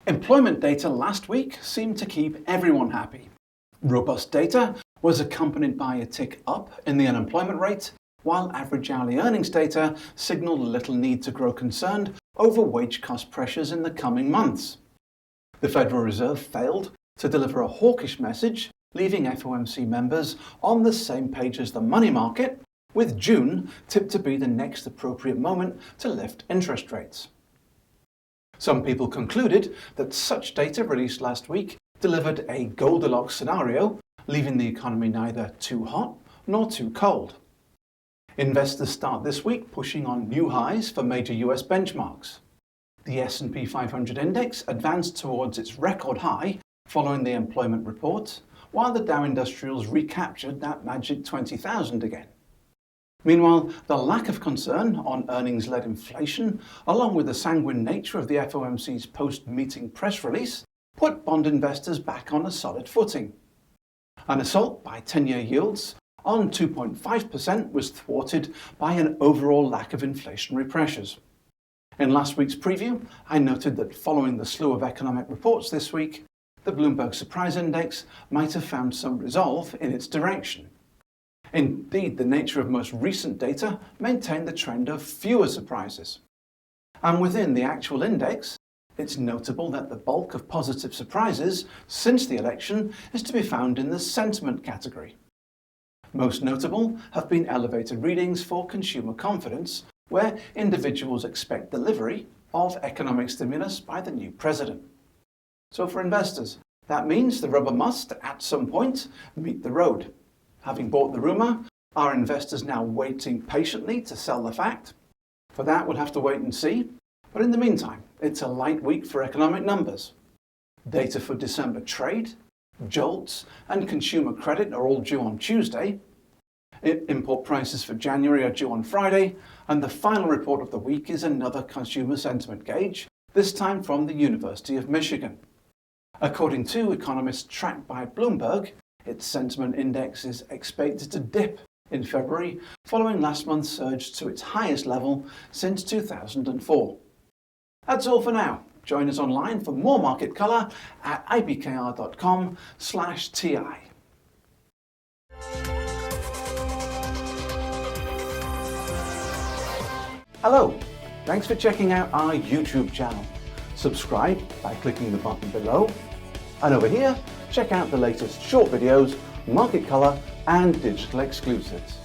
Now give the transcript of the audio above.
Employment data last week seemed to keep everyone happy. Robust data was accompanied by a tick up in the unemployment rate, while average hourly earnings data signaled little need to grow concerned over wage cost pressures in the coming months. The Federal Reserve failed to deliver a hawkish message, leaving FOMC members on the same page as the money market, with June tipped to be the next appropriate moment to lift interest rates. Some people concluded that such data released last week delivered a Goldilocks scenario, leaving the economy neither too hot nor too cold. Investors start this week pushing on new highs for major US benchmarks. The S&P 500 index advanced towards its record high following the employment report, while the Dow Industrials recaptured that magic 20,000 again. Meanwhile, the lack of concern on earnings-led inflation, along with the sanguine nature of the FOMC's post-meeting press release, put bond investors back on a solid footing. An assault by 10-year yields on 2.5% was thwarted by an overall lack of inflationary pressures. In last week's preview, I noted that following the slew of economic reports this week, the Bloomberg Surprise Index might have found some resolve in its direction. Indeed, the nature of most recent data maintained the trend of fewer surprises. And within the actual index, it's notable that the bulk of positive surprises since the election is to be found in the sentiment category. Most notable have been elevated readings for consumer confidence, where individuals expect delivery of economic stimulus by the new president. So for investors, that means the rubber must, at some point, meet the road. Having bought the rumour, are investors now waiting patiently to sell the fact? For that, we'll have to wait and see. But in the meantime, it's a light week for economic numbers. Data for December trade, JOLTS, and consumer credit are all due on Tuesday. Import prices for January are due on Friday, and the final report of the week is another consumer sentiment gauge, this time from the University of Michigan. According to economists tracked by Bloomberg, its sentiment index is expected to dip in February, following last month's surge to its highest level since 2004. That's all for now. Join us online for more market colour at ibkr.com/ti. Hello, thanks for checking out our YouTube channel. Subscribe by clicking the button below. And over here, check out the latest short videos, market colour and digital exclusives.